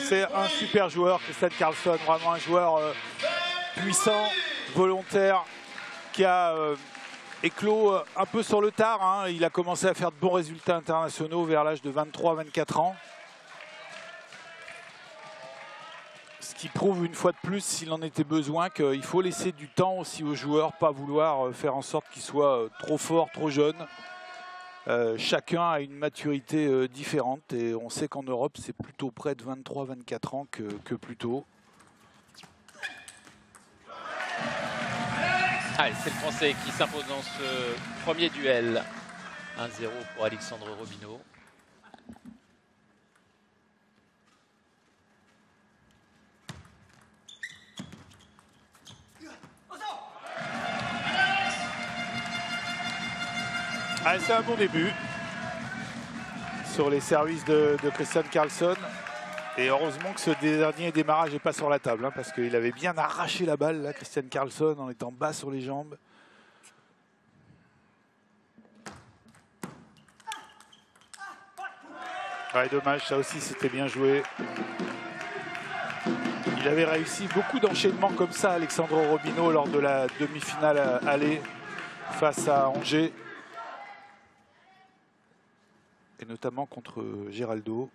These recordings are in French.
c'est un super joueur, Christian Karlsson, vraiment un joueur puissant, volontaire, qui a éclos un peu sur le tard. Hein. Il a commencé à faire de bons résultats internationaux vers l'âge de 23-24 ans. Ce qui prouve une fois de plus, s'il en était besoin, qu'il faut laisser du temps aussi aux joueurs, pas vouloir faire en sorte qu'ils soient trop forts, trop jeunes. Chacun a une maturité différente et on sait qu'en Europe, c'est plutôt près de 23-24 ans que plus tôt. Allez, c'est le Français qui s'impose dans ce premier duel. 1-0 pour Alexandre Robineau. Ah, c'est un bon début sur les services de Christian Karlsson. Et heureusement que ce dernier démarrage n'est pas sur la table, hein, parce qu'il avait bien arraché la balle, là, Christian Karlsson, en étant bas sur les jambes. Ouais, dommage, ça aussi c'était bien joué. Il avait réussi beaucoup d'enchaînements comme ça, Alexandre Robineau, lors de la demi-finale aller face à Angers. Et notamment contre Geraldo.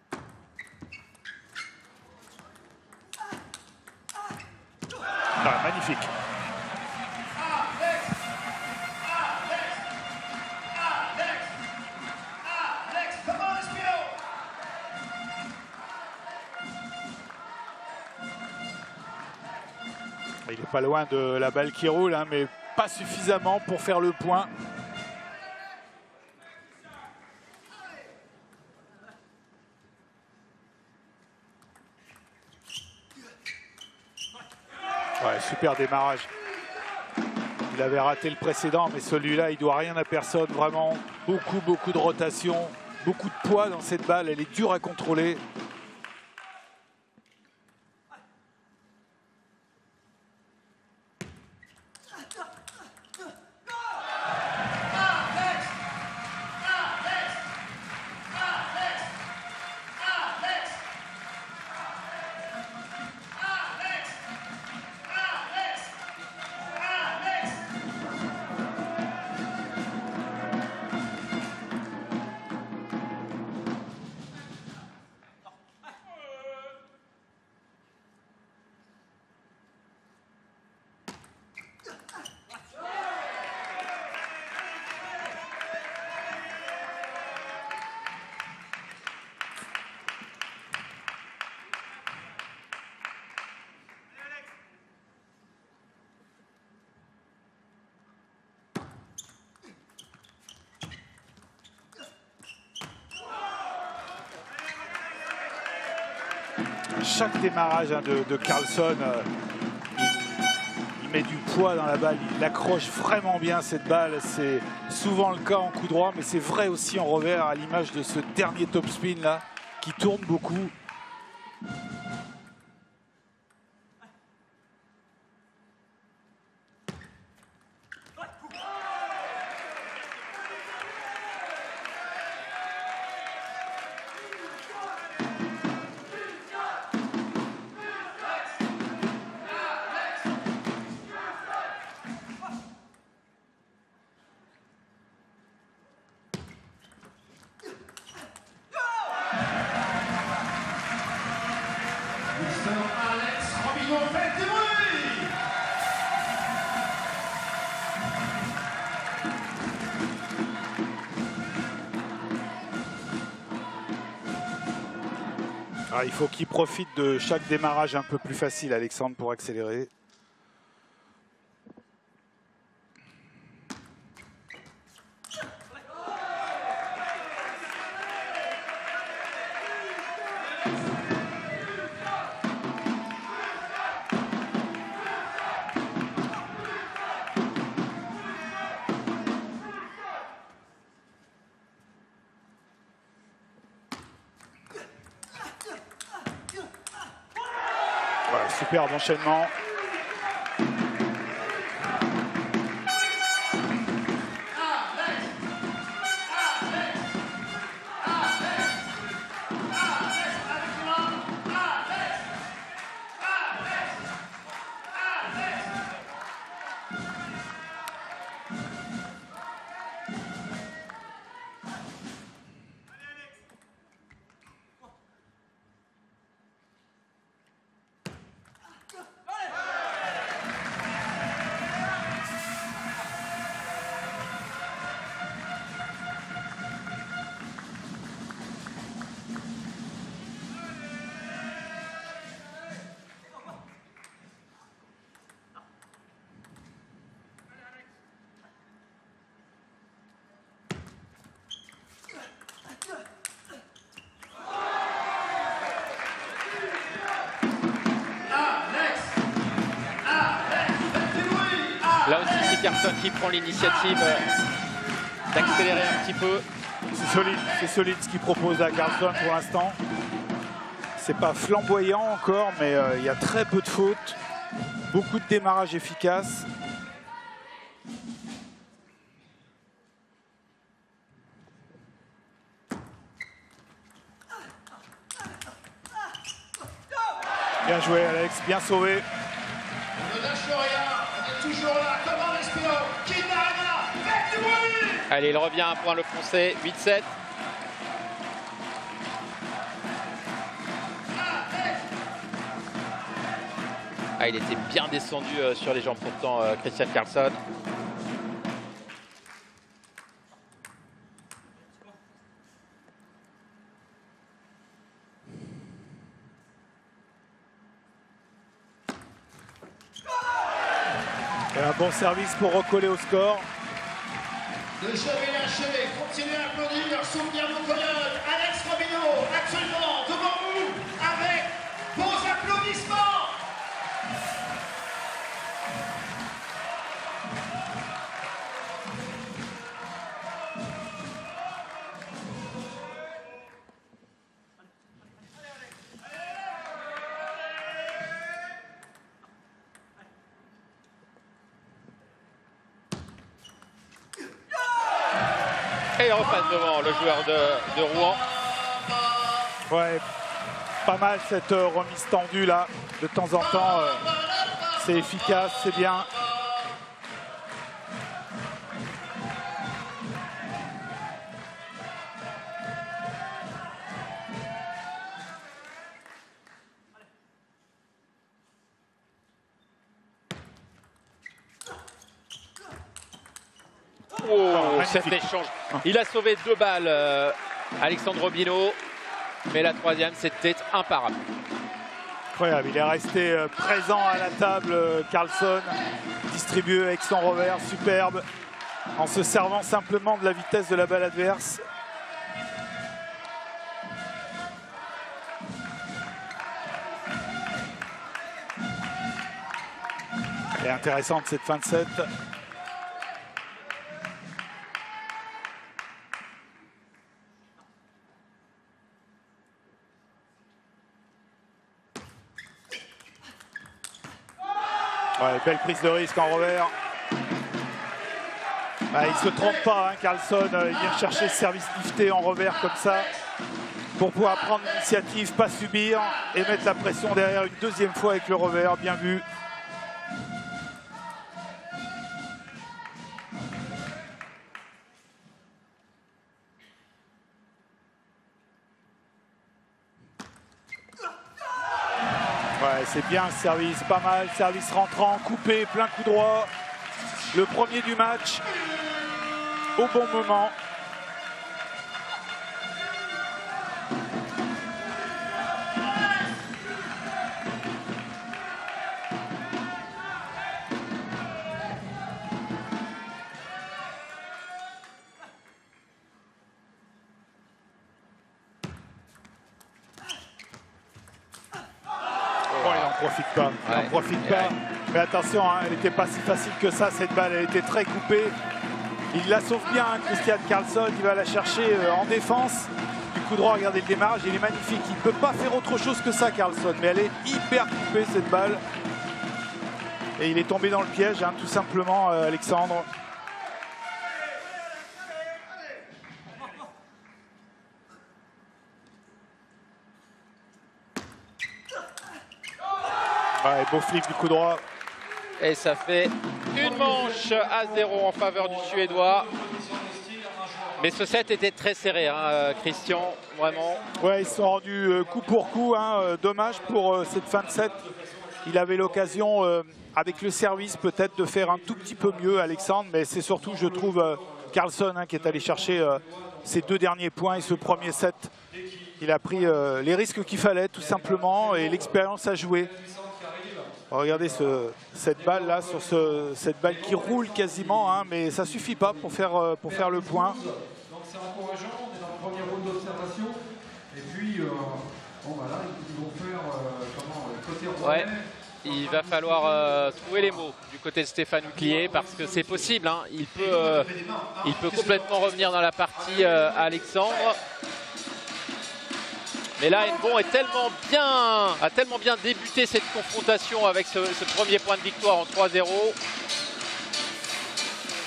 Ah, magnifique. Il n'est pas loin de la balle qui roule, hein, mais pas suffisamment pour faire le point. Ouais, super démarrage. Il avait raté le précédent, mais celui-là, il doit rien à personne. Vraiment, beaucoup de rotation, beaucoup de poids dans cette balle. Elle est dure à contrôler. Chaque démarrage de Karlsson, il met du poids dans la balle, il accroche vraiment bien cette balle. C'est souvent le cas en coup droit, mais c'est vrai aussi en revers, à l'image de ce dernier topspin là, qui tourne beaucoup. Ah, il faut qu'il profite de chaque démarrage un peu plus facile, Alexandre, pour accélérer. Voilà, superbe enchaînement. Carlson qui prend l'initiative d'accélérer un petit peu. C'est solide ce qu'il propose à Carlson pour l'instant. C'est pas flamboyant encore, mais il y a très peu de fautes. Beaucoup de démarrage efficace. Bien joué Alex, bien sauvé. On ne lâche rien, on est toujours là, comme en espérant. Kinarana, faites du bruit! Allez, il revient à un point le français, 8-7. Ah, il était bien descendu sur les jambes pourtant, Christian Carlson. Et un bon service pour recoller au score. Ne jamais lâcher, continuez à applaudir, souvenir vos collègues. Alex Robinot, actuellement devant vous, avec vos applaudissements. Et il repasse devant le joueur de Rouen. Ouais, pas mal cette remise tendue là. De temps en temps, c'est efficace, c'est bien. Oh, cet échange. Il a sauvé 2 balles, Alexandre Robinot. Mais la troisième, c'était imparable. Incroyable, il est resté présent à la table, Carlson, distribué avec son revers, superbe, en se servant simplement de la vitesse de la balle adverse. Elle est intéressante cette fin de set. Ouais, belle prise de risque en revers. Il ne se trompe pas, hein, Carlson. Il vient chercher le service lifté en revers comme ça pour pouvoir prendre l'initiative, pas subir et mettre la pression derrière une deuxième fois avec le revers. Bien vu. Ouais, c'est bien ce service, pas mal. Service rentrant, coupé, plein coup droit. Le premier du match, au bon moment. Profite pas, il n'en profite pas. Mais attention, hein, elle n'était pas si facile que ça, cette balle, elle était très coupée. Il la sauve bien, hein, Christian Carlson, il va la chercher en défense. Du coup droit, regardez le démarrage, il est magnifique. Il ne peut pas faire autre chose que ça, Carlson, mais elle est hyper coupée, cette balle. Et il est tombé dans le piège, hein, tout simplement, Alexandre. Ouais, beau flip du coup droit. Et ça fait une manche à 0 en faveur du Suédois. Mais ce set était très serré, hein, Christian, vraiment. Ouais, ils se sont rendus coup pour coup. Hein, dommage pour cette fin de set. Il avait l'occasion, avec le service, peut-être de faire un tout petit peu mieux, Alexandre. Mais c'est surtout, je trouve, Carlson qui est allé chercher ses 2 derniers points et ce premier set. Il a pris les risques qu'il fallait, tout simplement, et l'expérience a joué. Regardez cette balle là, sur cette balle qui roule quasiment, hein, mais ça suffit pas pour faire le point. Donc c'est encourageant, on est dans le premier round d'observation. Et puis, bon voilà, ils vont faire côté relais. Ouais. il va falloir trouver les mots du côté de Stéphane Huclier parce que c'est possible, hein. Il peut complètement revenir dans la partie Alexandre. Mais là, Nbon a tellement bien débuté cette confrontation avec ce premier point de victoire en 3-0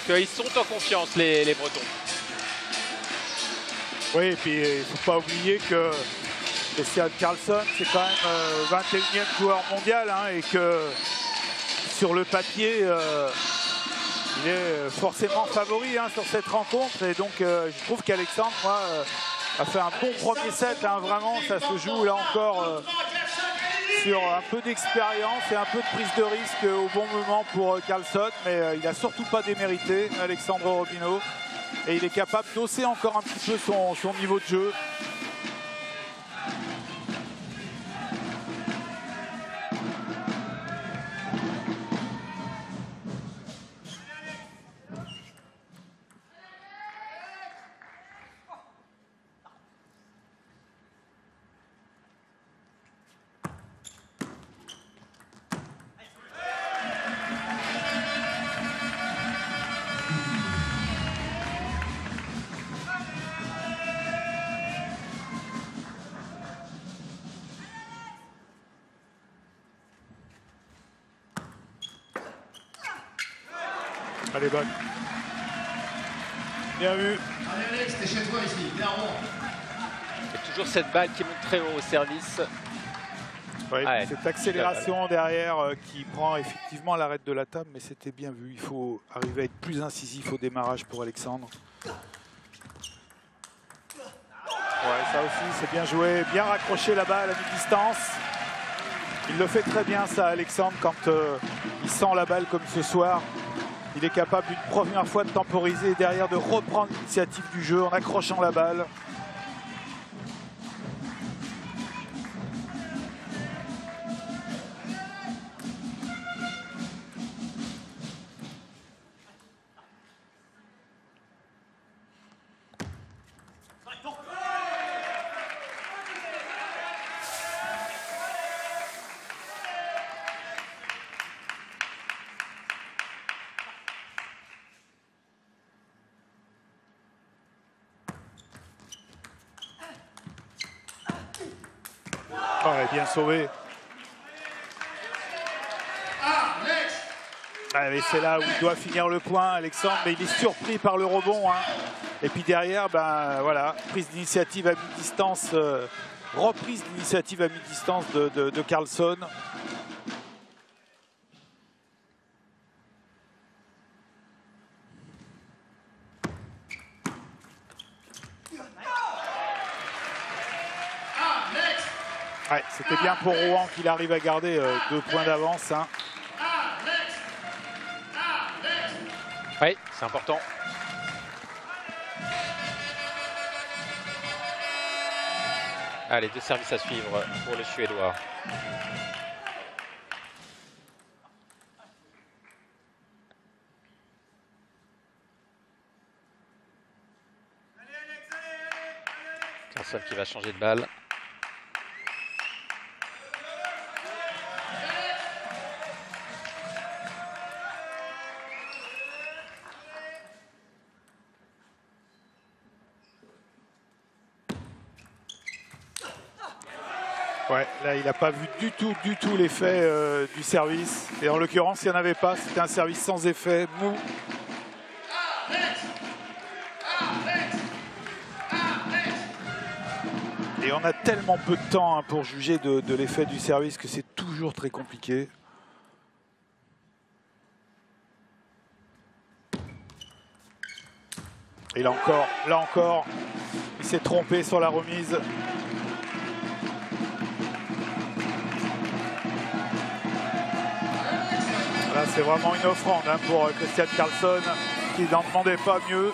qu'ils sont en confiance, les Bretons. Oui, et puis il ne faut pas oublier que Christian Karlsson, c'est quand même 21e joueur mondial, hein, et que sur le papier, il est forcément favori, hein, sur cette rencontre. Et donc, je trouve qu'Alexandre, a fait un bon premier set, hein, vraiment. Ça se joue là encore sur un peu d'expérience et un peu de prise de risque au bon moment pour Karlsson. Mais il n'a surtout pas démérité, Alexandre Robinot. Et il est capable d'hausser encore un petit peu son niveau de jeu. Elle est bonne. Bien vu. Allez Alex, t'es chez toi ici, bien rond. Il y a toujours cette balle qui monte très haut au service. Oui, cette accélération derrière qui prend effectivement l'arrêt de la table, mais c'était bien vu. Il faut arriver à être plus incisif au démarrage pour Alexandre. Ouais, ça aussi, c'est bien joué. Bien raccroché la balle à mi-distance. Il le fait très bien, ça, Alexandre, quand il sent la balle comme ce soir. Il est capable une première fois de temporiser et derrière de reprendre l'initiative du jeu en accrochant la balle. Ouais, bien sauvé. C'est là où il doit finir le point, Alexandre, mais il est surpris par le rebond, hein. Et puis derrière, ben voilà, prise d'initiative à mi-distance, reprise d'initiative à mi-distance de Karlsson. Ouais, c'était bien pour Rouen qu'il arrive à garder 2 points d'avance, hein. Oui, c'est important. Allez, 2 services à suivre pour le Suédois. Karlsson qui va changer de balle. Ouais, là il n'a pas vu du tout l'effet du service. Et en l'occurrence, il n'y en avait pas. C'était un service sans effet, mou. Et on a tellement peu de temps, hein, pour juger de l'effet du service que c'est toujours très compliqué. Et là encore, il s'est trompé sur la remise. Là, c'est vraiment une offrande, hein, pour Christian Karlsson, qui n'en demandait pas mieux.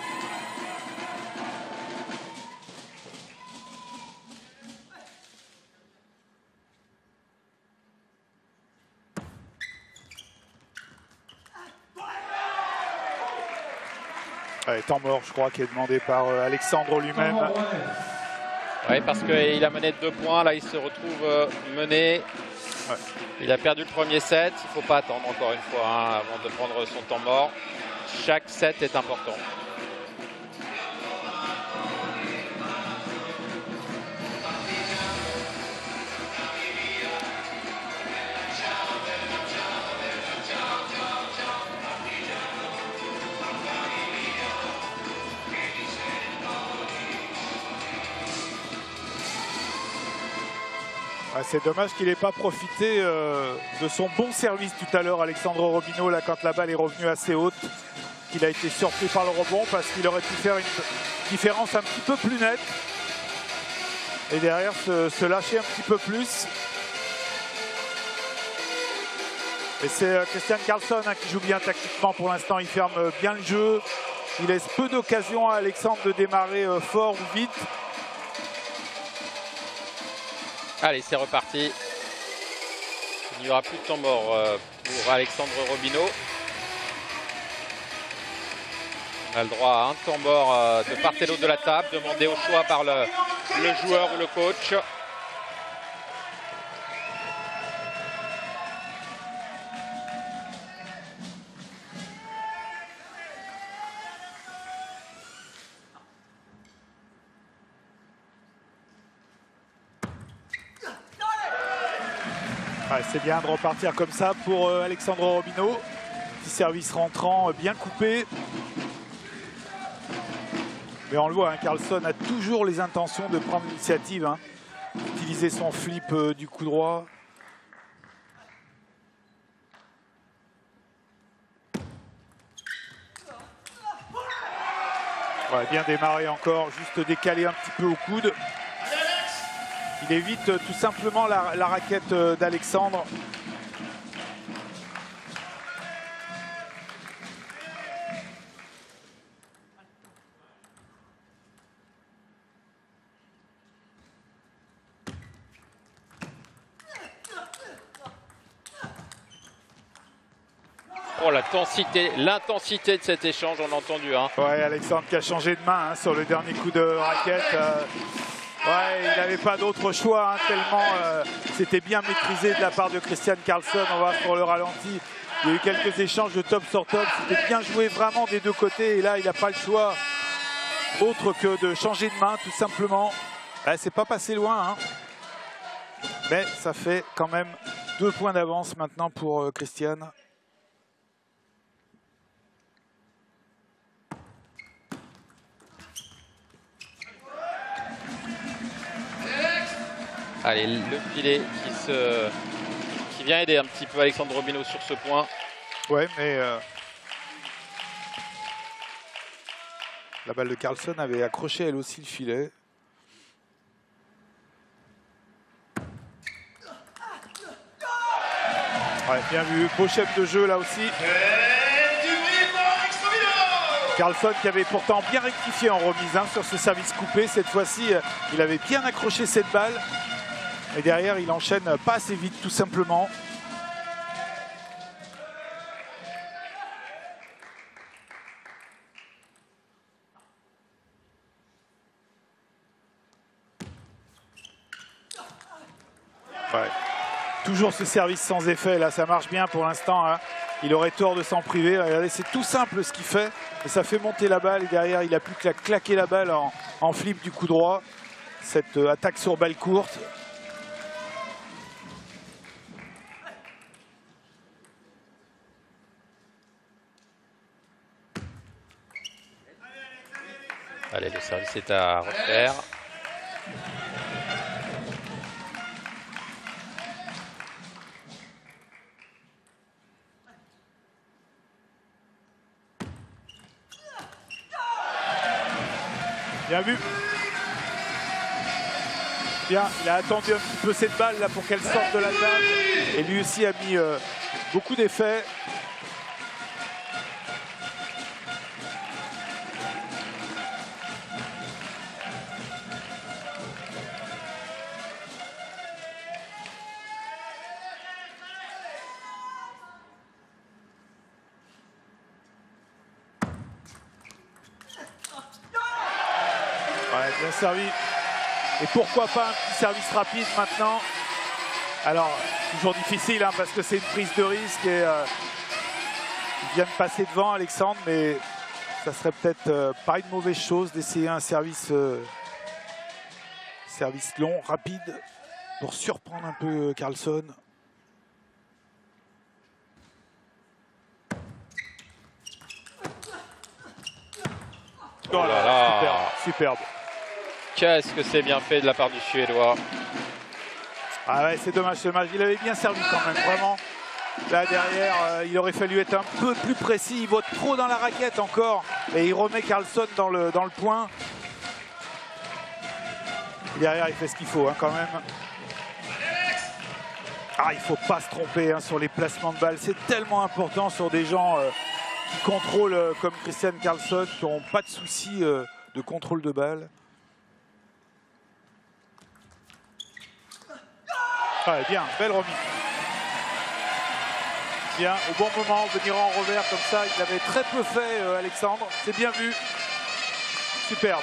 Ouais, temps mort, je crois, qui est demandé par Alexandre lui-même. Oui, parce qu'il a mené de 2 points. Là, il se retrouve mené. Ouais. Il a perdu le premier set, il ne faut pas attendre encore une fois hein, avant de prendre son temps mort. Chaque set est important. C'est dommage qu'il n'ait pas profité de son bon service tout à l'heure, Alexandre Robino, là, quand la balle est revenue assez haute, qu'il a été surpris par le rebond parce qu'il aurait pu faire une différence un petit peu plus nette et derrière se lâcher un petit peu plus. Et c'est Christian Karlsson hein, qui joue bien tactiquement pour l'instant, il ferme bien le jeu, il laisse peu d'occasions à Alexandre de démarrer fort ou vite. Allez, c'est reparti. Il n'y aura plus de temps mort pour Alexandre Robino. On a le droit à un temps mort de part et d'autre de la table, demandé au choix par le joueur ou le coach. C'est bien de repartir comme ça pour Alexandre Robino. Petit service rentrant bien coupé. Mais on le voit, hein, Karlsson a toujours les intentions de prendre l'initiative. Hein, utiliser son flip du coup droit. Ouais, bien démarré encore, juste décalé un petit peu au coude. Il évite tout simplement la raquette d'Alexandre. Oh, l'intensité de cet échange, on a entendu. Hein. Ouais, Alexandre qui a changé de main hein, sur le dernier coup de raquette. Ouais, il n'avait pas d'autre choix, hein, tellement c'était bien maîtrisé de la part de Christian Karlsson. On va sur le ralenti. Il y a eu quelques échanges de top sur top. C'était bien joué vraiment des deux côtés. Et là, il n'a pas le choix autre que de changer de main, tout simplement. C'est pas passé loin. Hein. Mais ça fait quand même 2 points d'avance maintenant pour Christian. Allez, le filet qui vient aider un petit peu Alexandre Robino sur ce point. Ouais, mais la balle de Karlsson avait accroché elle aussi le filet. Ouais, bien vu, beau chef de jeu là aussi. Karlsson qui avait pourtant bien rectifié en remise hein, sur ce service coupé. Cette fois-ci, il avait bien accroché cette balle. Et derrière, il enchaîne pas assez vite, tout simplement. Ouais. Toujours ce service sans effet, là, ça marche bien pour l'instant. Hein. Il aurait tort de s'en priver. Regardez, c'est tout simple ce qu'il fait. Et ça fait monter la balle. Et derrière, il a plus qu'à claquer la balle en flip du coup droit. Cette attaque sur balle courte. Allez, le service est à refaire. Bien vu. Bien, il a attendu un petit peu cette balle là pour qu'elle sorte de la table. Et lui aussi a mis beaucoup d'effets. Ouais, bien servi. Et pourquoi pas un petit service rapide maintenant. Alors, toujours difficile hein, parce que c'est une prise de risque et il vient de passer devant Alexandre, mais ça serait peut-être pas une mauvaise chose d'essayer un service long, rapide, pour surprendre un peu Carlson. Oh là là. Superbe, superbe. Qu'est-ce que c'est bien fait de la part du Suédois. Ah ouais, c'est dommage, c'est dommage. Il avait bien servi quand même, vraiment. Là derrière, il aurait fallu être un peu plus précis. Il vote trop dans la raquette encore. Et il remet Carlson dans le point. Derrière, il fait ce qu'il faut hein, quand même. Ah, il ne faut pas se tromper hein, sur les placements de balles. C'est tellement important sur des gens qui contrôlent comme Christian Carlson, qui n'ont pas de soucis de contrôle de balle. Ah, bien, belle remise. Bien, au bon moment, venir en revers comme ça, il l'avait très peu fait Alexandre. C'est bien vu. Superbe.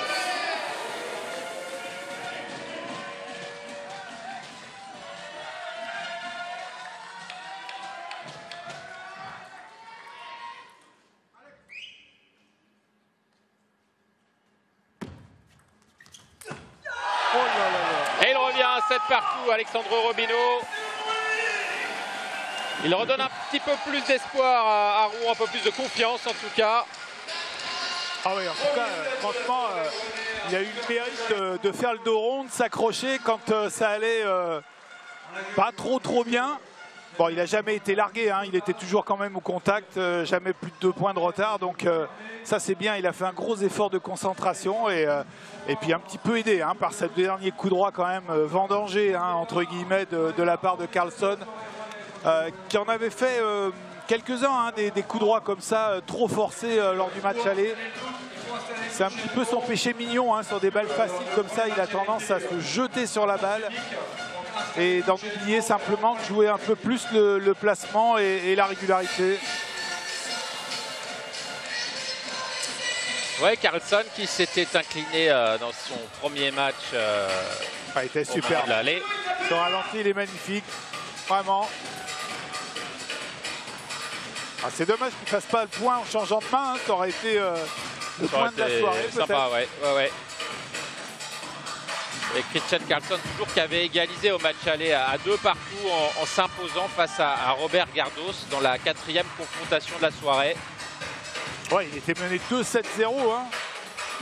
Et il revient à 7 partout, Alexandre Robino. Il redonne un petit peu plus d'espoir à Rouen, un peu plus de confiance en tout cas. Ah oui, en tout cas, franchement, il a eu le mérite de faire le dos rond, de s'accrocher quand ça allait pas trop bien. Bon, il n'a jamais été largué, hein, il était toujours quand même au contact, jamais plus de 2 points de retard. Donc ça c'est bien, il a fait un gros effort de concentration et puis un petit peu aidé hein, par ce dernier coup droit quand même vendangé, hein, entre guillemets, de la part de Carlson. Qui en avait fait quelques-uns, hein, des coups droits comme ça, trop forcés lors du match aller. C'est un petit peu son péché mignon, hein, sur des balles faciles comme ça, il a tendance à se jeter sur la balle et d'en oublier simplement de jouer un peu plus le placement et la régularité. Ouais, Carlson qui s'était incliné dans son premier match. Il était super. Son ralenti, il est magnifique, vraiment. Ah, c'est dommage qu'il ne fasse pas le point en changeant de main, hein. Ça aurait été le point de la soirée peut-être. Sympa, ouais. Et Christian Carlson toujours qui avait égalisé au match aller à 2 partout en s'imposant face à Robert Gardos dans la 4e confrontation de la soirée. Ouais, il était mené 2-7-0 hein.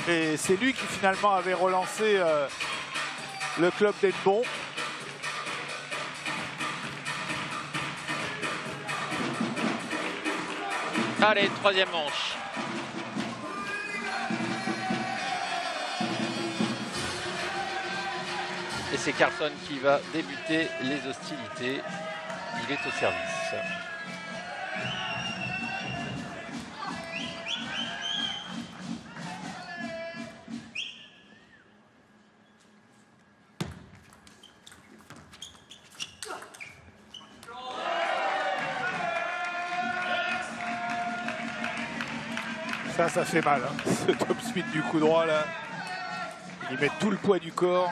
Et c'est lui qui finalement avait relancé le club d'Edbon. Allez, 3e manche. Et c'est Carlson qui va débuter les hostilités. Il est au service. Ça fait mal, hein. Ce top speed du coup droit là. Il met tout le poids du corps.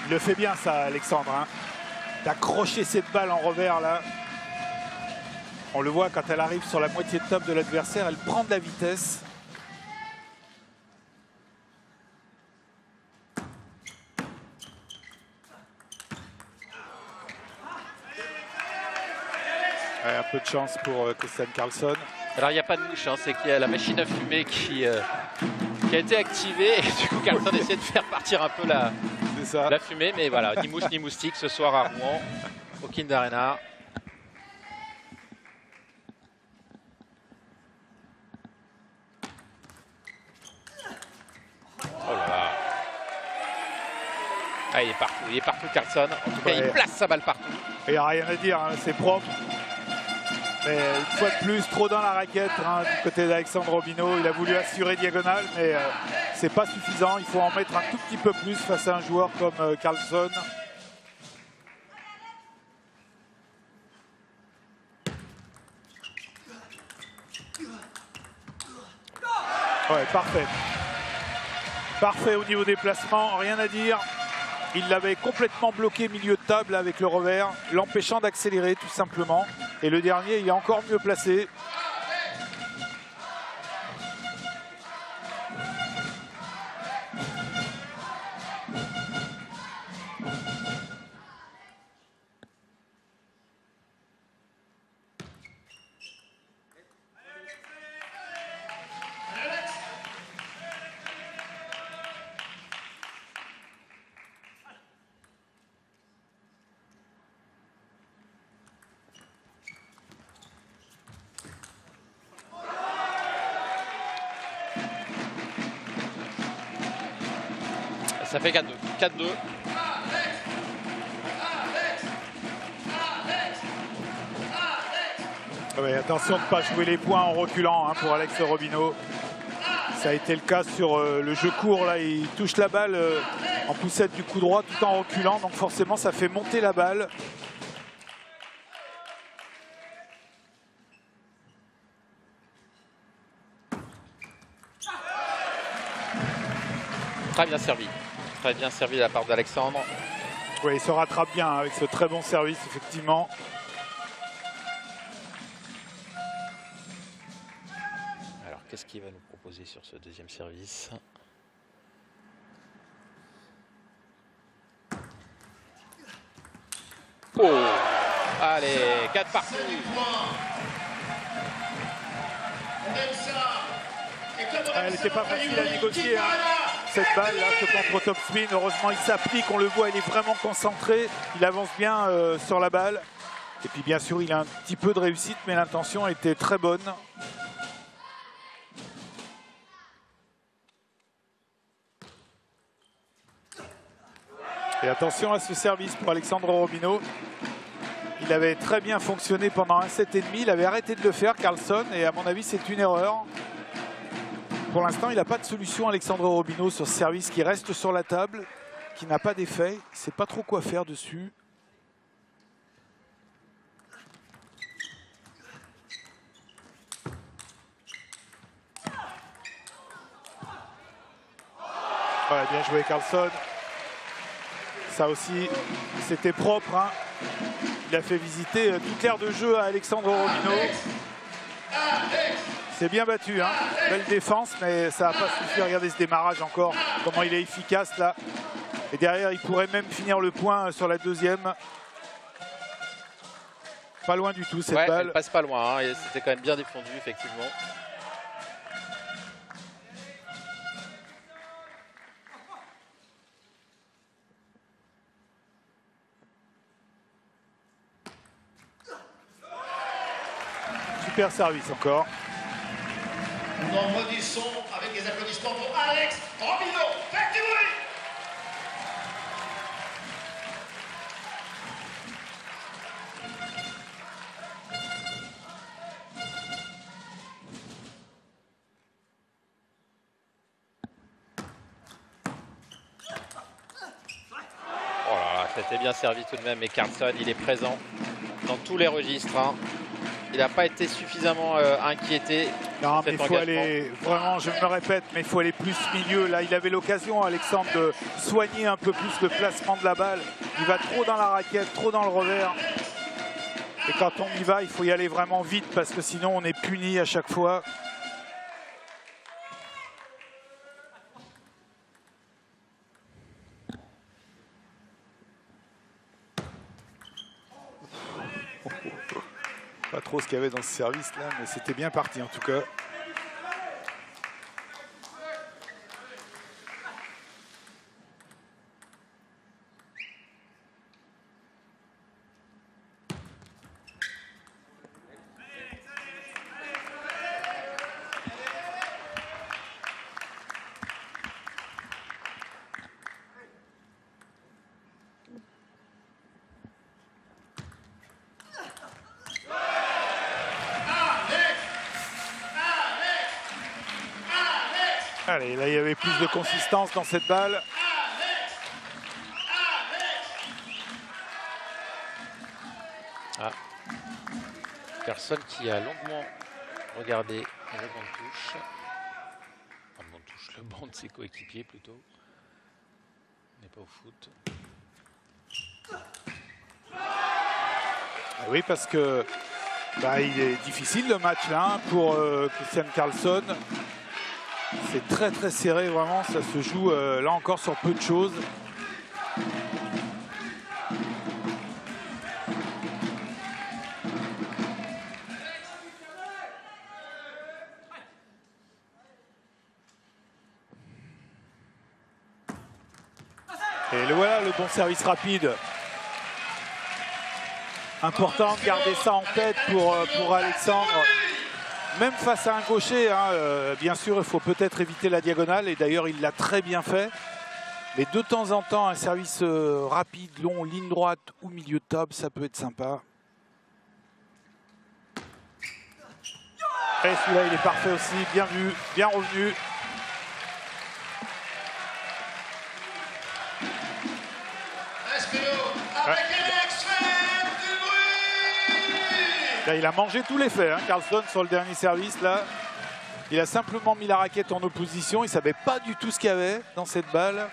Il le fait bien ça, Alexandre, hein, d'accrocher cette balle en revers là. On le voit quand elle arrive sur la moitié de table de l'adversaire, elle prend de la vitesse. Ouais, un peu de chance pour Christian Carlson. Alors il n'y a pas de mouche, hein, c'est qu'il y a la machine à fumer qui a été activée et du coup Carlson essaie de faire partir un peu la fumée, mais voilà, ni mouche ni moustique ce soir à Rouen, au Kind Arena. Oh là là. Ah, il est partout Carlson, en tout cas il place sa balle partout. Il n'y a rien à dire, hein, c'est propre. Mais une fois de plus, trop dans la raquette hein, du côté d'Alexandre Robino. Il a voulu assurer diagonale, mais c'est pas suffisant. Il faut en mettre un tout petit peu plus face à un joueur comme Carlson. Ouais, parfait. Parfait au niveau des placements, rien à dire. Il l'avait complètement bloqué milieu de table avec le revers, l'empêchant d'accélérer tout simplement. Et le dernier, il est encore mieux placé. Ça fait 4-2. 4-2. Ouais, attention de ne pas jouer les points en reculant hein, pour Alex Robino. Ça a été le cas sur le jeu court. Là, il touche la balle en poussette du coup droit tout en reculant. Donc forcément, ça fait monter la balle. Très bien servi. Très bien servi de la part d'Alexandre. Oui, il se rattrape bien avec ce très bon service, effectivement. Alors, qu'est-ce qu'il va nous proposer sur ce deuxième service? Oh! Allez, 4 partout. Elle n'était pas facile à négocier. Hein. Cette balle là, ce contre top spin, heureusement il s'applique, on le voit, il est vraiment concentré, il avance bien sur la balle. Et puis bien sûr il a un petit peu de réussite, mais l'intention était très bonne. Et attention à ce service pour Alexandre Robino. Il avait très bien fonctionné pendant un set et demi, il avait arrêté de le faire Carlson, et à mon avis c'est une erreur. Pour l'instant, il n'a pas de solution, Alexandre Robino, sur ce service qui reste sur la table, qui n'a pas d'effet. Il ne sait pas trop quoi faire dessus. Voilà, bien joué Carlson. Ça aussi, c'était propre. Hein. Il a fait visiter toute l'aire de jeu à Alexandre Robino. C'est bien battu, hein. Belle défense, mais ça n'a pas suffi. Regardez ce démarrage encore, comment il est efficace là. Et derrière, il pourrait même finir le point sur la deuxième. Pas loin du tout cette balle. Elle passe pas loin, hein, et c'était quand même bien défendu, effectivement. Super service encore. Nous en redissons avec des applaudissements pour Alex Robino. Faites du bruit! Oh là là, c'était bien servi tout de même. Et Carlson, il est présent dans tous les registres. Hein. Il n'a pas été suffisamment inquiété. Non, mais il faut aller, vraiment, je me répète, mais il faut aller plus milieu. Là, il avait l'occasion, Alexandre, de soigner un peu plus le placement de la balle. Il va trop dans la raquette, trop dans le revers. Et quand on y va, il faut y aller vraiment vite parce que sinon, on est puni à chaque fois. Pas trop ce qu'il y avait dans ce service là, mais c'était bien parti en tout cas. Allez, là il y avait plus de consistance dans cette balle. Ah. Carlson qui a longuement regardé la seconde touche. touche le banc de ses coéquipiers plutôt. On n'est pas au foot. Oui, parce que il est difficile le match là hein, pour Christian Karlsson. C'est très très serré vraiment, ça se joue là encore sur peu de choses. Et voilà le bon service rapide. Important de garder ça en tête pour Alexandre. Même face à un gaucher, hein, bien sûr, il faut peut-être éviter la diagonale. Et d'ailleurs, il l'a très bien fait. Mais de temps en temps, un service rapide, long, ligne droite ou milieu de table, ça peut être sympa. Et celui-là, il est parfait aussi. Bien vu, bien revenu. Là, il a mangé tous les faits, hein, Karlsson, sur le dernier service. Là, il a simplement mis la raquette en opposition. Il ne savait pas du tout ce qu'il y avait dans cette balle.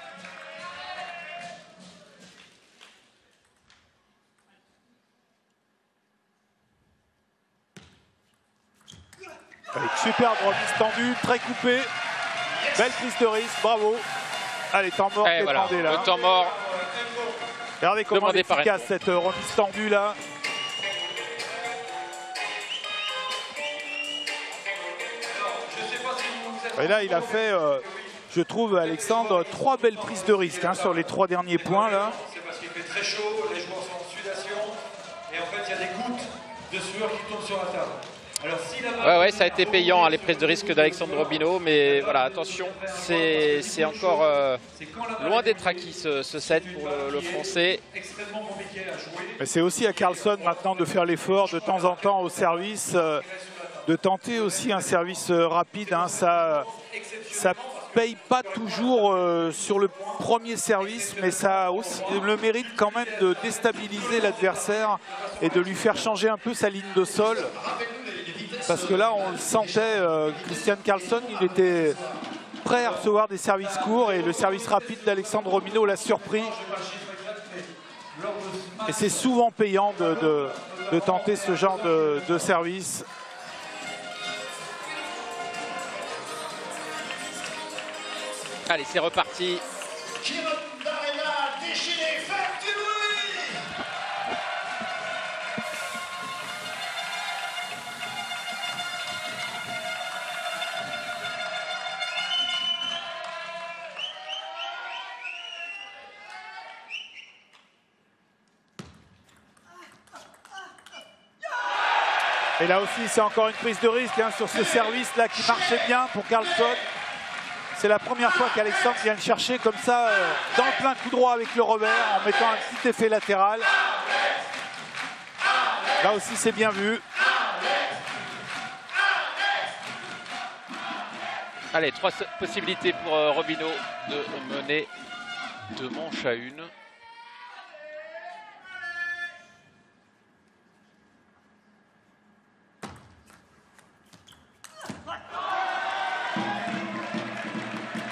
Avec superbe remise tendue, très coupé. Belle prise de risque, bravo. Allez, temps mort demandé voilà, là. le temps mort. Regardez comment elle est efficace cette remise tendue là. Et là, il a fait, je trouve, Alexandre, 3 belles prises de risque hein, sur les 3 derniers points là. C'est parce qu'il fait très chaud, les joueurs sont en sudation, et en fait, il y a des gouttes de sueur qui tombent sur la table. Alors, si la ouais, ça a été payant hein, les prises de risque d'Alexandre Robineau, mais voilà, attention, c'est encore loin d'être acquis ce set pour le Français. extrêmement compliqué à jouer. Mais c'est aussi à Karlsson maintenant de faire l'effort de temps en temps au service, de tenter aussi un service rapide. Hein, ça paye pas toujours sur le premier service, mais ça a aussi le mérite quand même de déstabiliser l'adversaire et de lui faire changer un peu sa ligne de sol. Parce que là, on le sentait, Christian Karlsson, il était prêt à recevoir des services courts et le service rapide d'Alexandre Robineau l'a surpris. Et c'est souvent payant de tenter ce genre de service. Allez, c'est reparti. Et là aussi, c'est encore une prise de risque hein, sur ce service-là qui marchait bien pour Karlsson. C'est la première fois qu'Alexandre vient le chercher comme ça, dans le plein coup droit avec le revers, en mettant un petit effet latéral. Là aussi, c'est bien vu. Allez, 3 possibilités pour Robineau de mener 2 manches à 1.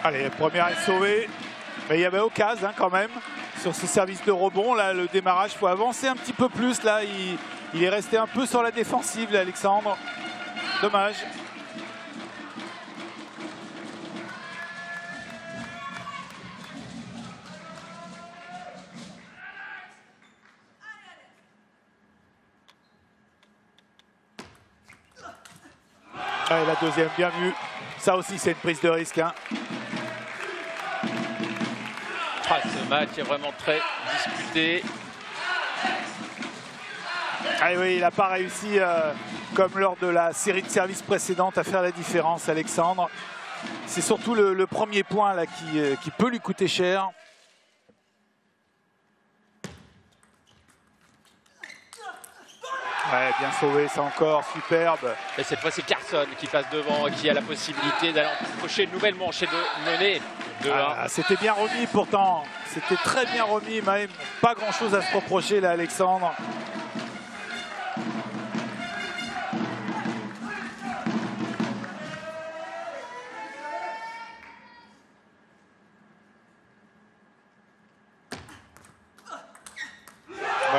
Allez, la première est sauvée. Mais il y avait occasion hein, quand même sur ce service de rebond. Là, le démarrage, il faut avancer un petit peu plus. Là, il est resté un peu sur la défensive, là, Alexandre. Dommage. Allez, la deuxième, bien vue. Ça aussi, c'est une prise de risque. Hein. Ah, ce match est vraiment très disputé. Ah oui, il n'a pas réussi, comme lors de la série de services précédente, à faire la différence, Alexandre. C'est surtout le premier point là, qui peut lui coûter cher. Ouais, bien sauvé, ça encore, superbe. Et cette fois, c'est Karlsson qui passe devant et qui a la possibilité d'aller empocher une nouvelle manche et de mener 2-1. C'était bien remis pourtant, c'était très bien remis, même pas grand chose à se reprocher là, Alexandre.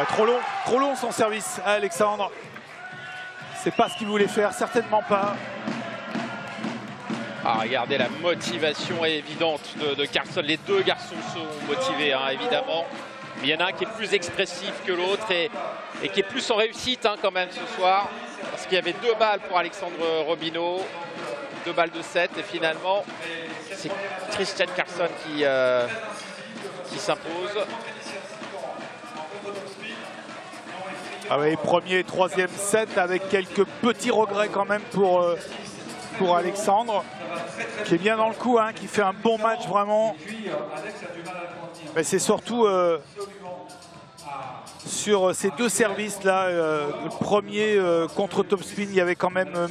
trop long son service à Alexandre. C'est pas ce qu'il voulait faire, certainement pas. Ah, regardez la motivation évidente de Carlson. Les deux garçons sont motivés, hein, évidemment. Mais il y en a un qui est plus expressif que l'autre et qui est plus en réussite quand même ce soir. Parce qu'il y avait 2 balles pour Alexandre Robineau, 2 balles de 7. Et finalement, c'est Christian Carlson qui s'impose. Ah oui, premier et troisième set avec quelques petits regrets quand même pour Alexandre, qui est bien dans le coup, hein, qui fait un bon match vraiment. Mais c'est surtout sur ces 2 services là, le premier contre topspin, il y avait quand même,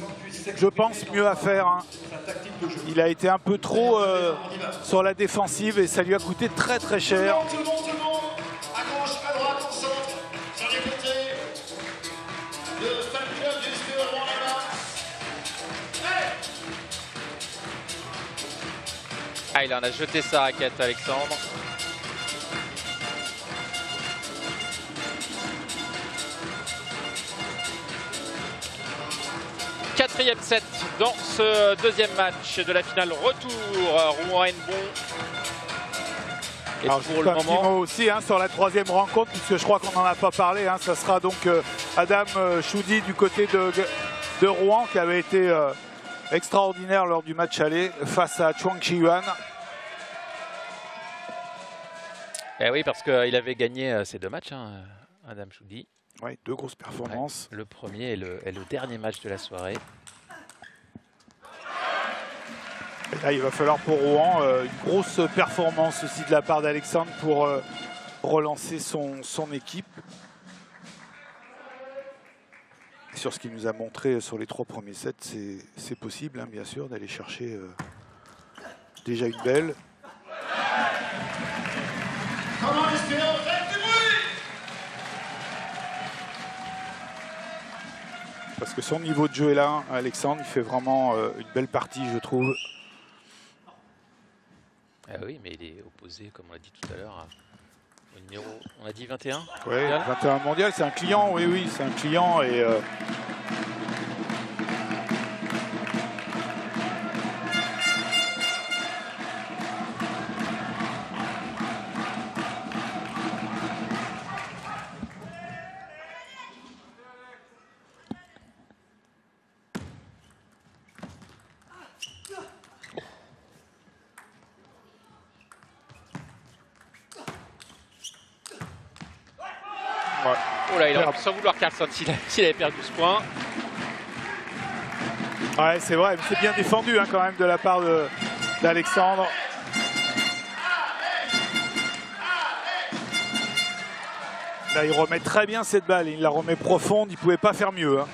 je pense, mieux à faire. Hein. Il a été un peu trop sur la défensive et ça lui a coûté très très cher. Ah, il en a jeté sa raquette, Alexandre. Quatrième set dans ce deuxième match de la finale retour Rouen-Hennebon. Et alors, pour le moment, un petit mot aussi hein, sur la troisième rencontre, puisque je crois qu'on n'en a pas parlé. Hein, ça sera donc Adam Choudi du côté de Rouen, qui avait été extraordinaire lors du match aller face à Chuang Chi-Yuan. Eh oui, parce qu'il avait gagné ces 2 matchs, hein, Adam Choudi. Oui, 2 grosses performances. Ouais, le premier et le dernier match de la soirée. Et là, il va falloir pour Rouen une grosse performance aussi de la part d'Alexandre pour relancer son équipe. Et sur ce qu'il nous a montré sur les 3 premiers sets, c'est possible, hein, bien sûr, d'aller chercher déjà une belle. Parce que son niveau de jeu est là, Alexandre, il fait vraiment une belle partie, je trouve. Ah oui, mais il est opposé, comme on l'a dit tout à l'heure, au numéro, on a dit 21 ? Oui, 21 mondial, c'est un client, oui, c'est un client. Et oh là, il a sans vouloir Carlson s'il avait perdu ce point. ouais, c'est vrai, c'est bien défendu hein, quand même de la part d'Alexandre. Là, il remet très bien cette balle, il la remet profonde, il ne pouvait pas faire mieux. Hein.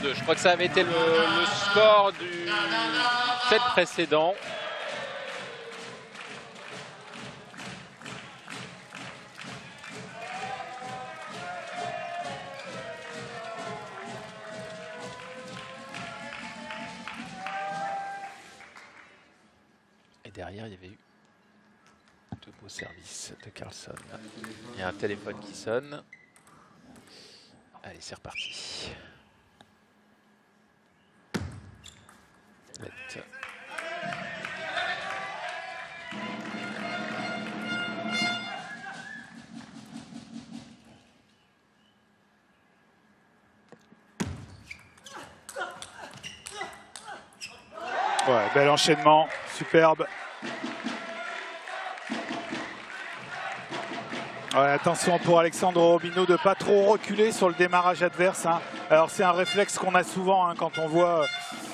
Je crois que ça avait été le score du set précédent. Et derrière, il y avait eu 2 beaux services de Carlson. Il y a un téléphone qui sonne. Allez, c'est reparti. Ouais, bel enchaînement, superbe. Ouais, attention pour Alexandre Robino de ne pas trop reculer sur le démarrage adverse. Hein. Alors c'est un réflexe qu'on a souvent hein, quand on voit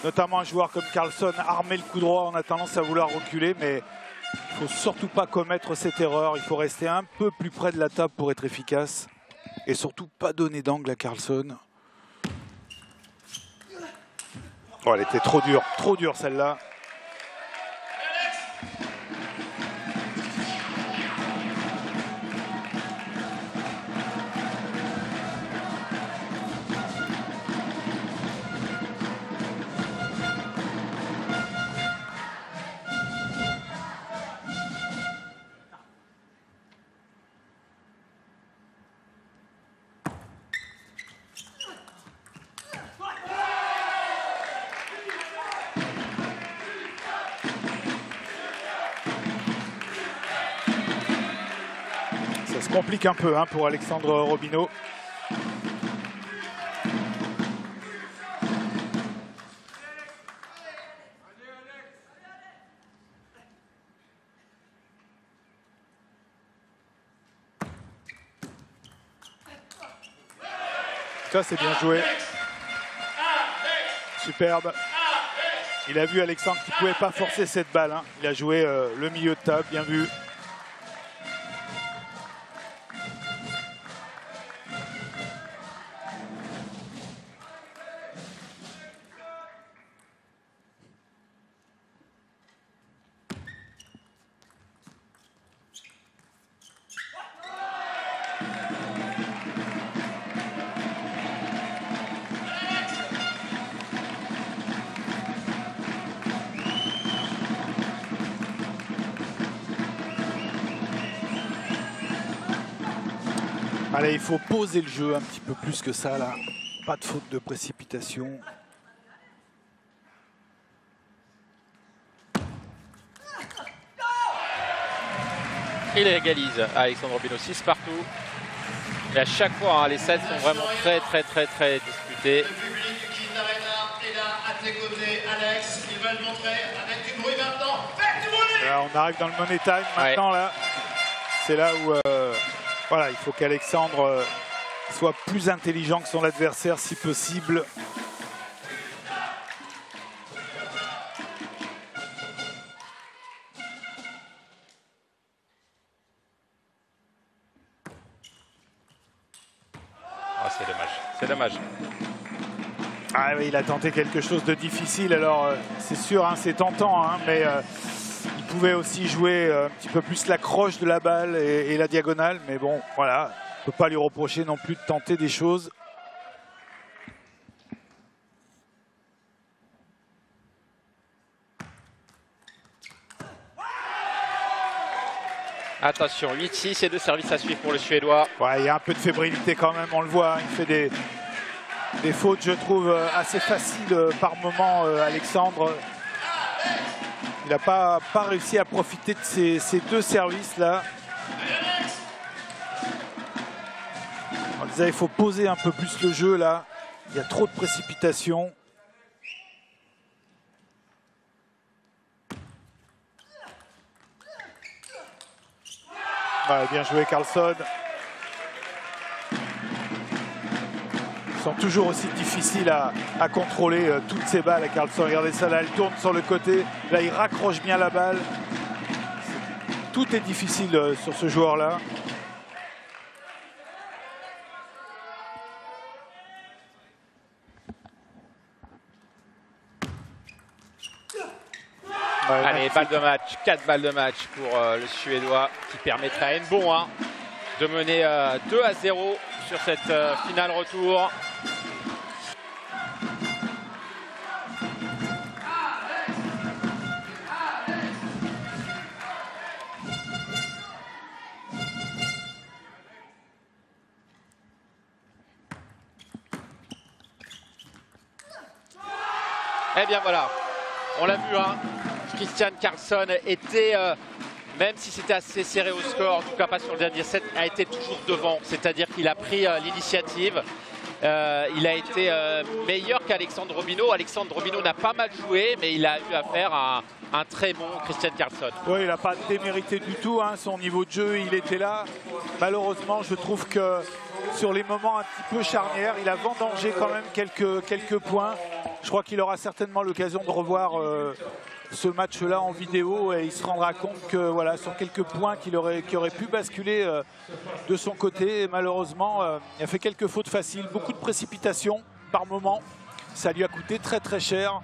notamment un joueur comme Carlson armer le coup droit. On a tendance à vouloir reculer, mais il ne faut surtout pas commettre cette erreur. Il faut rester un peu plus près de la table pour être efficace. Et surtout pas donner d'angle à Carlson. Oh, elle était trop dure celle-là. Ça se complique un peu hein, pour Alexandre Robino. Ça c'est bien joué. Superbe. Il a vu Alexandre qui ne pouvait pas forcer cette balle. Hein. Il a joué le milieu de table, bien vu. Allez, il faut poser le jeu un petit peu plus que ça là. Pas de faute de précipitation. Il égalise Alexandre Robino 6 partout. Et à chaque fois, hein, les sets sont vraiment très disputés. Le public qui est là à tes côtés, Alex. Il va le montrer avec du bruit maintenant. Faites du bruit! Là, on arrive dans le money time maintenant là. C'est là où voilà, il faut qu'Alexandre soit plus intelligent que son adversaire si possible. Ah, c'est dommage, c'est dommage. Ah oui, il a tenté quelque chose de difficile. Alors c'est sûr, hein, c'est tentant, hein, mais il pouvait aussi jouer un petit peu plus la croche de la balle et la diagonale. Mais bon, voilà, on ne peut pas lui reprocher non plus de tenter des choses. Attention, 8-6 et 2 services à suivre pour le Suédois. Ouais, il y a un peu de fébrilité quand même, on le voit. Il fait des fautes, je trouve, assez faciles par moment, Alexandre. Il n'a pas réussi à profiter de ces deux services-là. On disait il faut poser un peu plus le jeu, là. Il y a trop de précipitation. Ouais, bien joué, Carlson. Ils sont toujours aussi difficiles à contrôler toutes ces balles à Carlson. Regardez ça, là, elle tourne sur le côté. Là, il raccroche bien la balle. Tout est difficile sur ce joueur-là. Ouais, allez, balle de match, 4 balles de match pour le Suédois qui permettrait à Nbon hein, de mener 2-0 sur cette finale retour. Eh bien voilà, on l'a vu, hein. Christian Carlson était, même si c'était assez serré au score, en tout cas pas sur le dernier set, a été toujours devant. C'est-à-dire qu'il a pris l'initiative. Il a été meilleur qu'Alexandre Robino. Alexandre Robino n'a pas mal joué, mais il a eu affaire à un très bon Christian Carlson. Oui, il n'a pas démérité du tout, hein. Son niveau de jeu, il était là. Malheureusement, je trouve que sur les moments un petit peu charnières, il a vendangé quand même quelques points. Je crois qu'il aura certainement l'occasion de revoir ce match-là en vidéo et il se rendra compte que voilà, sur quelques points qui auraient pu basculer de son côté. Et malheureusement, il a fait quelques fautes faciles, beaucoup de précipitations par moment. Ça lui a coûté très très cher.